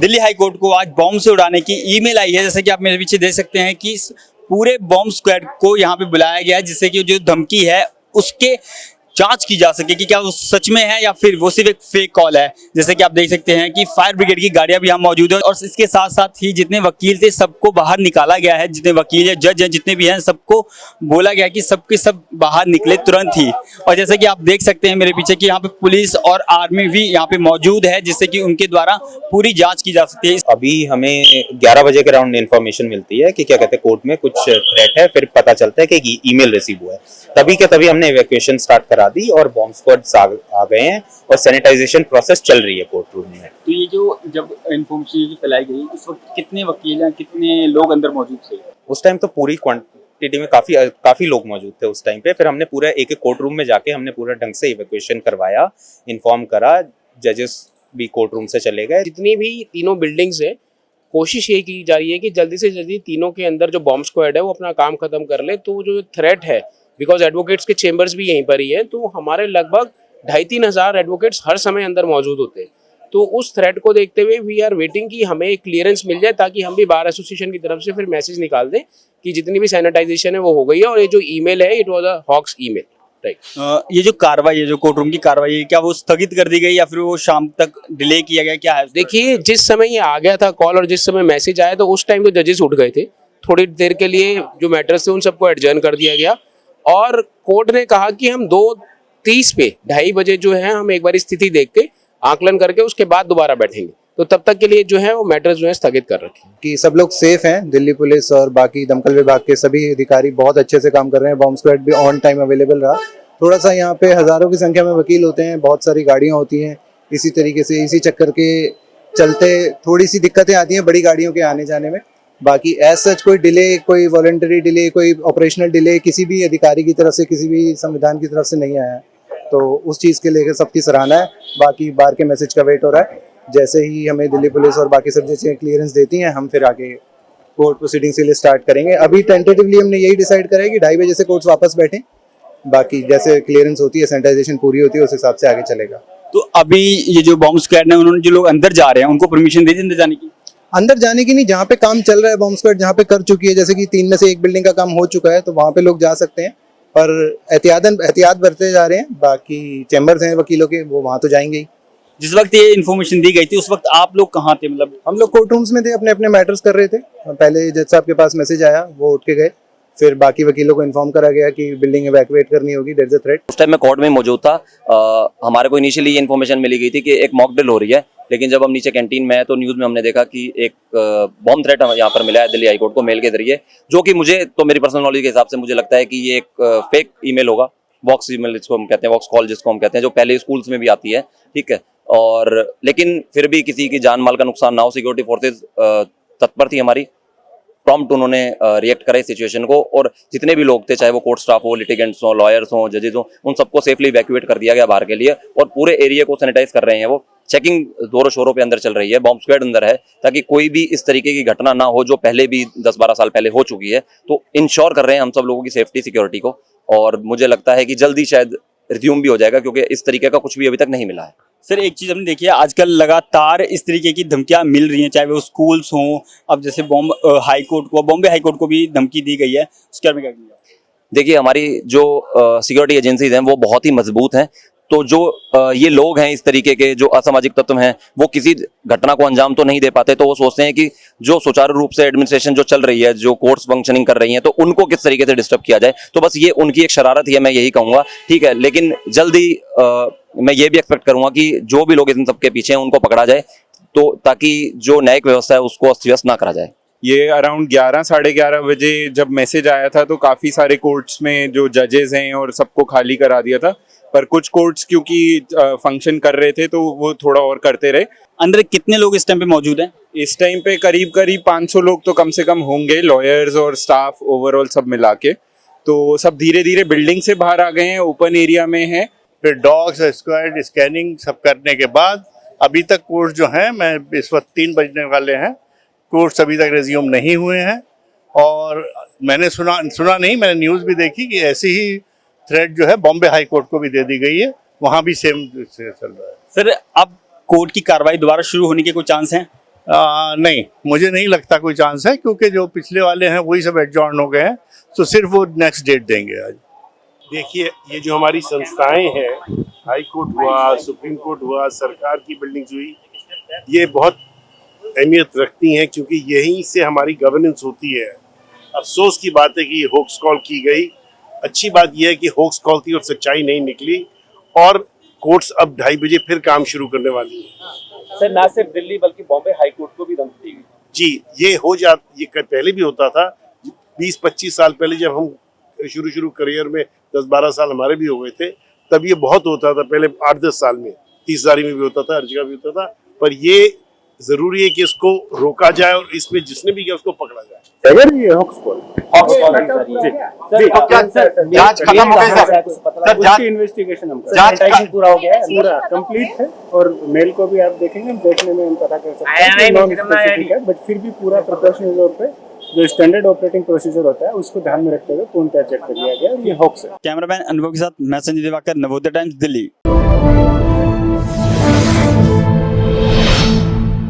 Delhi high court को आज bomb से उड़ाने की ईमेल आई है। जैसे कि आप मेरे पीछे देख सकते हैं कि पूरे बॉम्ब स्क्वाड को यहाँ पे बुलाया गया है, जिससे कि जो धमकी है उसके जांच की जा सके कि क्या वो सच में है या फिर वो सिर्फ एक फेक कॉल है। जैसे कि आप देख सकते हैं कि फायर ब्रिगेड की गाड़ियां भी यहाँ मौजूद है और इसके साथ साथ ही जितने वकील थे सबको बाहर निकाला गया है। जितने वकील है, जज हैं, जितने भी हैं, सबको बोला गया कि सबके सब बाहर निकले तुरंत ही। और जैसे कि आप देख सकते हैं मेरे पीछे कि यहाँ पे पुलिस और आर्मी भी यहाँ पे मौजूद है, जिससे कि उनके द्वारा पूरी जाँच की जा सकती है। अभी हमें 11 बजे के राउंड इन्फॉर्मेशन मिलती है कि क्या कहते हैं कोर्ट में कुछ थ्रेट है, फिर पता चलता है कि ईमेल रिसीव हुआ है। तभी के तभी हमने इवैक्यूएशन स्टार्ट करा दी और बॉम्ब स्क्वाड्स आ गए हैं और सैनिटाइजेशन प्रोसेस चल रही है कोर्ट रूम में। तो ये जो जब इन्फॉर्मेशन फैलाई गई उस वक्त कितने वकील हैं, कितने लोग अंदर मौजूद थे? उस टाइम तो पूरी क्वांटिटी में काफी लोग मौजूद थे उस टाइम पे। फिर हमने पूरा एक एक कोर्ट रूम में जाके हमने पूरा ढंग से इवैक्यूएशन करवाया, इन्फॉर्म करा, जजेस भी कोर्ट रूम से चले गए। जितनी भी तीनों बिल्डिंग्स है, कोशिश ये की जा रही है कि जल्दी से जल्दी तीनों के अंदर जो बॉम्ब स्क्वाड है वो अपना काम खत्म कर ले। तो जो थ्रेट है, बिकॉज एडवोकेट्स के चेम्बर्स भी यहीं पर ही है, तो हमारे लगभग 2,500-3 हज़ार एडवोकेट्स हर समय अंदर मौजूद होते हैं। तो उस थ्रेट को देखते हुए वी आर वेटिंग कि हमें एक क्लियरेंस मिल जाए, ताकि हम भी बार एसोसिएशन की तरफ से फिर मैसेज निकाल दें कि जितनी भी सैनिटाइजेशन है वो हो गई है। और ये जो ईमेल है, it was a hoax email. ये जो कार्रवाई है, जो कोर्ट रूम की कार्रवाई है, क्या वो स्थगित कर दी गई या फिर वो शाम तक डिले किया गया, क्या है? देखिए, जिस समय ये आ गया था कॉल और जिस समय मैसेज आया, तो उस टाइम तो जजेस उठ गए थे। थोड़ी देर के लिए जो मैटर्स थे उन सबको एडजर्न कर दिया गया और कोर्ट ने कहा कि हम 2:30 पे 2:30 बजे जो है हम एक बार स्थिति देख के आकलन करके उसके बाद दोबारा बैठेंगे। तो तब तक के लिए जो है वो मैटर्स जो है स्थगित कर रखे हैं। कि सब लोग सेफ हैं। दिल्ली पुलिस और बाकी दमकल विभाग के सभी अधिकारी बहुत अच्छे से काम कर रहे हैं। बॉम्ब स्क्वाड भी ऑन टाइम अवेलेबल रहा। थोड़ा सा यहाँ पे हजारों की संख्या में वकील होते हैं, बहुत सारी गाड़ियाँ होती हैं, इसी तरीके से इसी चक्कर के चलते थोड़ी सी दिक्कतें आती हैं बड़ी गाड़ियों के आने जाने में। बाकी एज सच कोई डिले, कोई वॉलंटरी डिले, कोई ऑपरेशनल डिले किसी भी अधिकारी की तरफ से, किसी भी संविधान की तरफ से नहीं आया है। तो उस चीज़ के लेकर सबकी सराहना है। बाकी बार के मैसेज का वेट हो रहा है। जैसे ही हमें दिल्ली पुलिस और बाकी सब जगह क्लियरेंस देती हैं, हम फिर आगे कोर्ट प्रोसीडिंग्स के लिए स्टार्ट करेंगे। अभी टेंटेटिवली हमने यही डिसाइड करा है कि 2:30 बजे से कोर्ट्स वापस बैठें। बाकी जैसे क्लियरेंस होती है, सैनिटाइजेशन पूरी होती है, उस हिसाब से आगे चलेगा। तो अभी ये जो बॉम्ब स्क्वाड है, उन्होंने जो लोग अंदर जा रहे हैं उनको परमिशन दे दी अंदर जाने की? अंदर जाने की नहीं, जहाँ पे काम चल रहा है बॉम्ब स्क्वाड जहाँ पे कर चुकी है, जैसे कि 3 में से 1 बिल्डिंग का काम हो चुका है, तो वहाँ पे लोग जा सकते हैं। पर एहतियात बरते जा रहे हैं। बाकी चैम्बर्स हैं वकीलों के, वो वहाँ तो जाएंगे ही। जिस वक्त ये इन्फॉर्मेशन दी गई थी उस वक्त आप लोग कहाँ थे? मतलब हम लोग कोर्ट रूम्स में थे, अपने अपने मैटर्स कर रहे थे। पहले जज साहब के पास मैसेज आया, वो उठ के गए। फिर बाकी वकीलों को इन्फॉर्म करा गया कि बिल्डिंग इवैक्यूएट करनी होगी, देयर इज अ थ्रेट। उस टाइम मैं कोर्ट में मौजूद था। हमारे को इनिशियली ये इन्फॉर्मेशन मिली गई थी कि एक मॉक ड्रिल हो रही है, लेकिन जब हम नीचे कैंटीन में आए तो न्यूज़ में हमने देखा कि एक बॉम्ब थ्रेट यहाँ पर मिला है दिल्ली हाई कोर्ट को मेल के जरिए, जो कि मुझे तो मेरी पर्सनल नॉलेज के हिसाब से मुझे लगता है कि ये एक फेक ईमेल होगा, वॉक्स ईमेल जिसको हम कहते हैं, वॉक्स कॉल जिसको हम कहते हैं, जो पहले स्कूल्स में भी आती है, ठीक है। और लेकिन फिर भी किसी की जान माल का नुकसान ना हो, सिक्योरिटी फोर्सेज तत्पर थी हमारी, प्रॉम्प्ट उन्होंने रिएक्ट करा इस सिचुएशन को। और जितने भी लोग थे, चाहे वो कोर्ट स्टाफ हो, लिटिगेंट्स हो, लॉयर्स हो, जजेस हो, उन सबको सेफली इवैक्यूएट कर दिया गया बाहर के लिए और पूरे एरिया को सैनिटाइज कर रहे हैं। वो चेकिंग जोरों शोरों पे अंदर चल रही है, बॉम्ब स्क्वाड अंदर है, ताकि कोई भी इस तरीके की घटना ना हो जो पहले भी 10-12 साल पहले हो चुकी है। तो इंश्योर कर रहे हैं हम सब लोगों की सेफ्टी, सिक्योरिटी को। और मुझे लगता है कि जल्दी शायद रिज्यूम भी हो जाएगा, क्योंकि इस तरीके का कुछ भी अभी तक नहीं मिला है। सर, एक चीज़ हमने देखी है, आजकल लगातार इस तरीके की धमकियां मिल रही हैं, चाहे वो स्कूल्स हों। अब जैसे बॉम्बे हाई कोर्ट को भी धमकी दी गई है, उसके बारे में क्या कहेंगे? देखिए, हमारी जो सिक्योरिटी एजेंसीज हैं वो बहुत ही मजबूत हैं। तो जो ये लोग हैं, इस तरीके के जो असामाजिक तत्व हैं, वो किसी घटना को अंजाम तो नहीं दे पाते। तो वो सोचते हैं कि जो सुचारू रूप से एडमिनिस्ट्रेशन जो चल रही है, जो कोर्ट्स फंक्शनिंग कर रही हैं, तो उनको किस तरीके से डिस्टर्ब किया जाए। तो बस ये उनकी एक शरारत ही है, मैं यही कहूँगा, ठीक है। लेकिन जल्दी मैं ये भी एक्सपेक्ट करूँगा कि जो भी लोग इन सबके पीछे हैं उनको पकड़ा जाए, तो ताकि जो न्यायिक व्यवस्था है उसको अस्त व्यस्त ना करा जाए। ये अराउंड 11-11:30 बजे जब मैसेज आया था, तो काफ़ी सारे कोर्ट्स में जो जजेस हैं और सबको खाली करा दिया था। पर कुछ कोर्ट्स क्योंकि फंक्शन कर रहे थे तो वो थोड़ा और करते रहे। अंदर कितने लोग इस टाइम पे मौजूद हैं? इस टाइम पे करीब 500 लोग तो कम से कम होंगे, लॉयर्स और स्टाफ ओवरऑल सब मिला के। तो सब धीरे धीरे बिल्डिंग से बाहर आ गए हैं, ओपन एरिया में हैं। फिर डॉग्स स्क्वाड स्कैनिंग सब करने के बाद अभी तक कोर्स जो हैं, मैं इस वक्त 3 बजने वाले हैं, कोर्स अभी तक रिज्यूम नहीं हुए हैं। और मैंने सुना नहीं, मैंने न्यूज़ भी देखी कि ऐसी ही थ्रेट जो है बॉम्बे हाई कोर्ट को भी दे दी गई है, वहाँ भी सेम चल रहा है। सर, अब कोर्ट की कार्रवाई दोबारा शुरू होने के कोई चांस हैं? नहीं, मुझे नहीं लगता कोई चांस है, क्योंकि जो पिछले वाले हैं वही सब एडजॉर्न हो गए हैं, तो सिर्फ वो नेक्स्ट डेट देंगे आज। देखिए, ये जो हमारी संस्थाएं हैं, हाई कोर्ट हुआ, सुप्रीम कोर्ट हुआ, सरकार की बिल्डिंग्स हुई, ये बहुत अहमियत रखती हैं, क्योंकि यहीं से हमारी गवर्नेंस होती है। अफसोस की बात है कि ये होक्स कॉल की गई। अच्छी बात यह है कि होक्स कॉल थी और सच्चाई नहीं निकली, और कोर्ट्स अब 2:30 बजे फिर काम शुरू करने वाली है। सर, ना सिर्फ दिल्ली बल्कि बॉम्बे हाई कोर्ट को भी धमकी दी गई। जी, ये पहले भी होता था। 20-25 साल पहले जब हम शुरू करियर में 10-12 साल हमारे भी हो गए थे, तब ये बहुत होता था। पहले 8-10 साल में 30 में भी होता था, हर जगह भी होता था। पर ये जरूरी है कि इसको रोका जाए और इसमें जिसने भी किया उसको पकड़ा जाए। जांच खत्म हो गई सर, जांच इन्वेस्टिगेशन हम जांच पूरा हो गया है, पूरा कंप्लीट है। और मेल को भी आप देखेंगे, देखने में हम पता कर सकते हैं नॉन स्पेसिफिक है, बट फिर भी पूरा प्रोफेशनल तौर पे जो स्टैंडर्ड ऑपरेटिंग प्रोसीजर होता है उसको ध्यान में रखते हुए पूर्णतः चेक कर लिया गया। ये होक्स है। कैमरामैन अनुभव के साथ मैं संजय दिवाकर, नवोदय टाइम्स, दिल्ली।